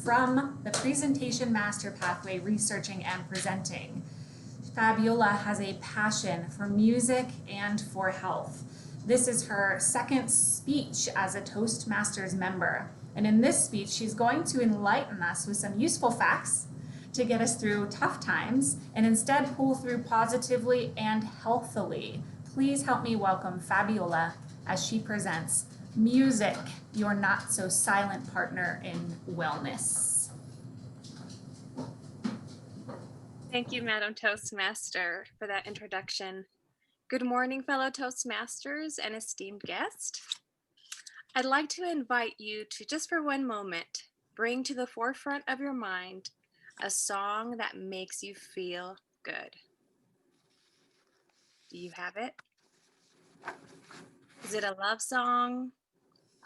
from the Presentation Master Pathway Researching and Presenting. Fabiola has a passion for music and for health. This is her second speech as a Toastmasters member. And in this speech, she's going to enlighten us with some useful facts to get us through tough times and instead pull through positively and healthily. Please help me welcome Fabiola as she presents Music, Your Not So Silent Partner in Wellness. Thank you, Madam Toastmaster, for that introduction. Good morning, fellow Toastmasters and esteemed guest. I'd like to invite you to, just for one moment, bring to the forefront of your mind a song that makes you feel good. Do you have it? Is it a love song,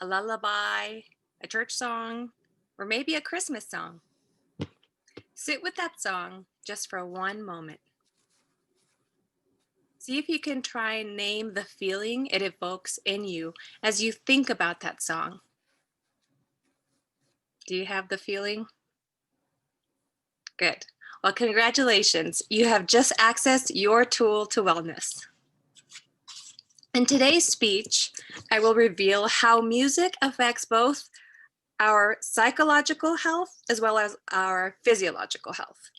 a lullaby, a church song, or maybe a Christmas song? Sit with that song just for one moment. See if you can try and name the feeling it evokes in you as you think about that song. Do you have the feeling? Good. Well, congratulations. You have just accessed your tool to wellness. In today's speech, I will reveal how music affects both our psychological health as well as our physiological health.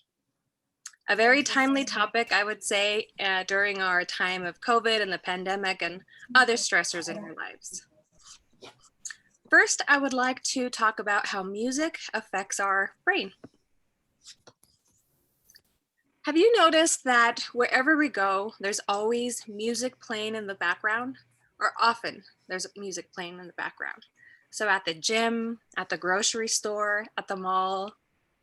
A very timely topic, I would say, during our time of COVID and the pandemic and other stressors in our lives. First, I would like to talk about how music affects our brain. Have you noticed that wherever we go, there's always music playing in the background? Or often there's music playing in the background. So at the gym, at the grocery store, at the mall,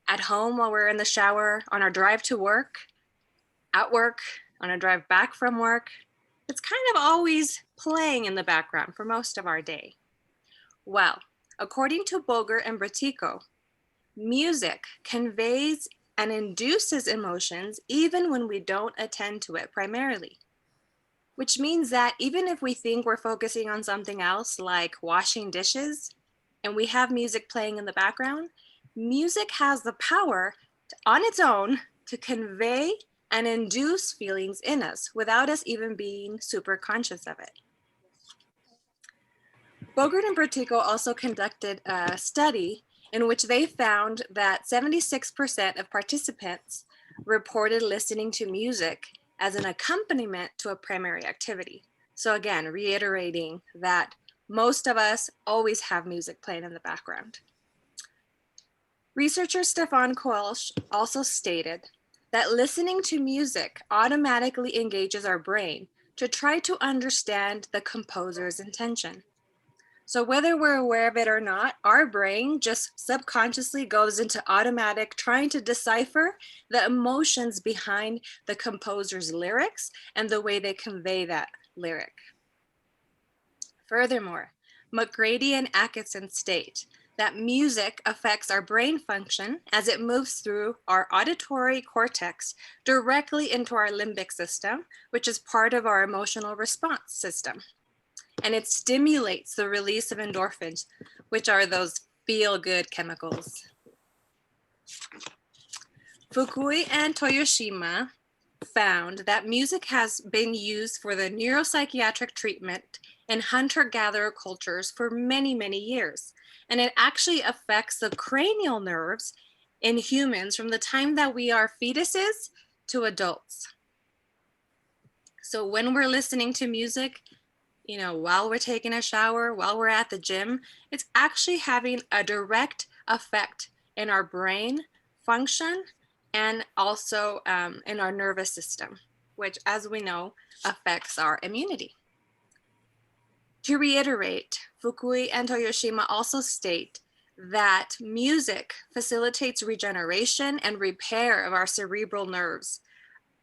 at home while we're in the shower, on our drive to work, at work, on a drive back from work, it's kind of always playing in the background for most of our day. Well, according to Boger and Bratico, music conveys and induces emotions even when we don't attend to it primarily, which means that even if we think we're focusing on something else like washing dishes and we have music playing in the background, music has the power on its own to convey and induce feelings in us without us even being super conscious of it. Bogert and Bertico also conducted a study in which they found that 76% of participants reported listening to music as an accompaniment to a primary activity. So again, reiterating that most of us always have music playing in the background. Researcher Stefan Koelsch also stated that listening to music automatically engages our brain to try to understand the composer's intention. So whether we're aware of it or not, our brain just subconsciously goes into automatic trying to decipher the emotions behind the composer's lyrics and the way they convey that lyric. Furthermore, McGrady and Atkinson state that music affects our brain function as it moves through our auditory cortex directly into our limbic system, which is part of our emotional response system. And it stimulates the release of endorphins, which are those feel-good chemicals. Fukui and Toyoshima found that music has been used for the neuropsychiatric treatment in hunter-gatherer cultures for many, many years. And it actually affects the cranial nerves in humans from the time that we are fetuses to adults. So when we're listening to music, you know, while we're taking a shower, while we're at the gym, it's actually having a direct effect in our brain function and also in our nervous system, which, as we know, affects our immunity. To reiterate, Fukui and Toyoshima also state that music facilitates regeneration and repair of our cerebral nerves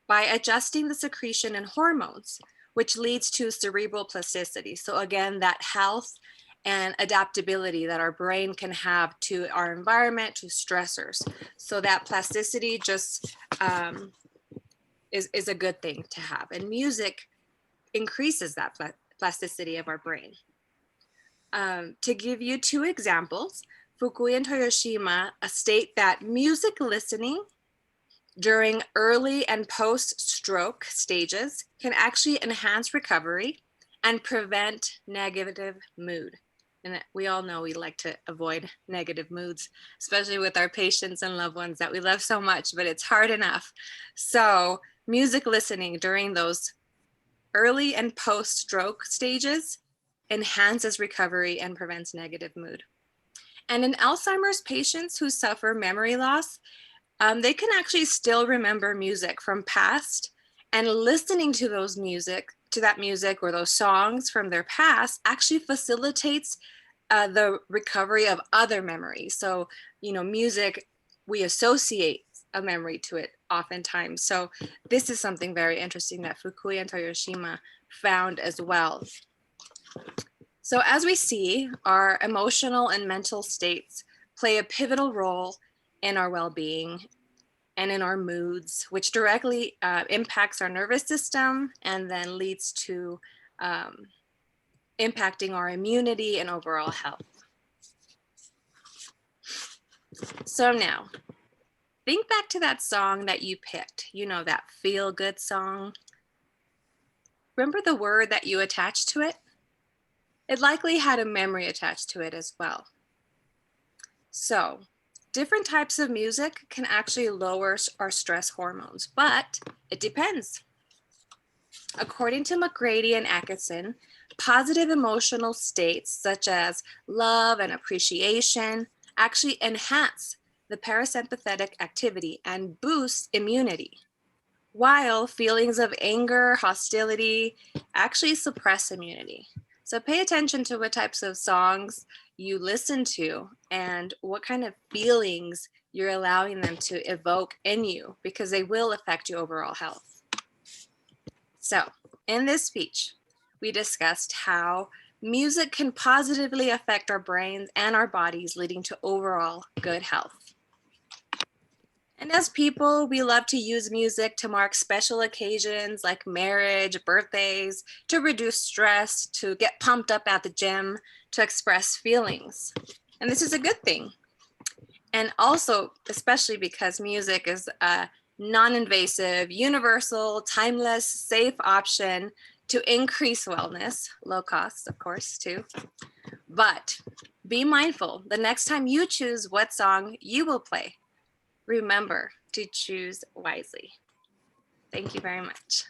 by adjusting the secretion and hormones, which leads to cerebral plasticity. So again, that health and adaptability that our brain can have to our environment, to stressors. So that plasticity just is a good thing to have. And music increases that plasticity of our brain. To give you two examples, Fukui and Toyoshima state that music listening during early and post-stroke stages can actually enhance recovery and prevent negative mood. And we all know we like to avoid negative moods, especially with our patients and loved ones that we love so much, but it's hard enough. So music listening during those early and post-stroke stages enhances recovery and prevents negative mood. And in Alzheimer's patients who suffer memory loss, they can actually still remember music from past, and listening to that music or those songs from their past actually facilitates the recovery of other memories. So, music, we associate a memory to it oftentimes. So this is something very interesting that Fukui and Toyoshima found as well. So as we see, our emotional and mental states play a pivotal role in our well-being and in our moods, which directly impacts our nervous system and then leads to impacting our immunity and overall health. So now, think back to that song that you picked, that feel-good song. Remember the word that you attached to it? It likely had a memory attached to it as well. So, different types of music can actually lower our stress hormones, but it depends. According to McGrady and Atkinson, positive emotional states such as love and appreciation actually enhance the parasympathetic activity and boost immunity, while feelings of anger, hostility actually suppress immunity. So pay attention to what types of songs you listen to and what kind of feelings you're allowing them to evoke in you, because they will affect your overall health. So in this speech, we discussed how music can positively affect our brains and our bodies, leading to overall good health. And as people, we love to use music to mark special occasions like marriage, birthdays, to reduce stress, to get pumped up at the gym, to express feelings. And this is a good thing. And also, especially because music is a non-invasive, universal, timeless, safe option to increase wellness, low cost, of course, too. But be mindful the next time you choose what song you will play. Remember to choose wisely. Thank you very much.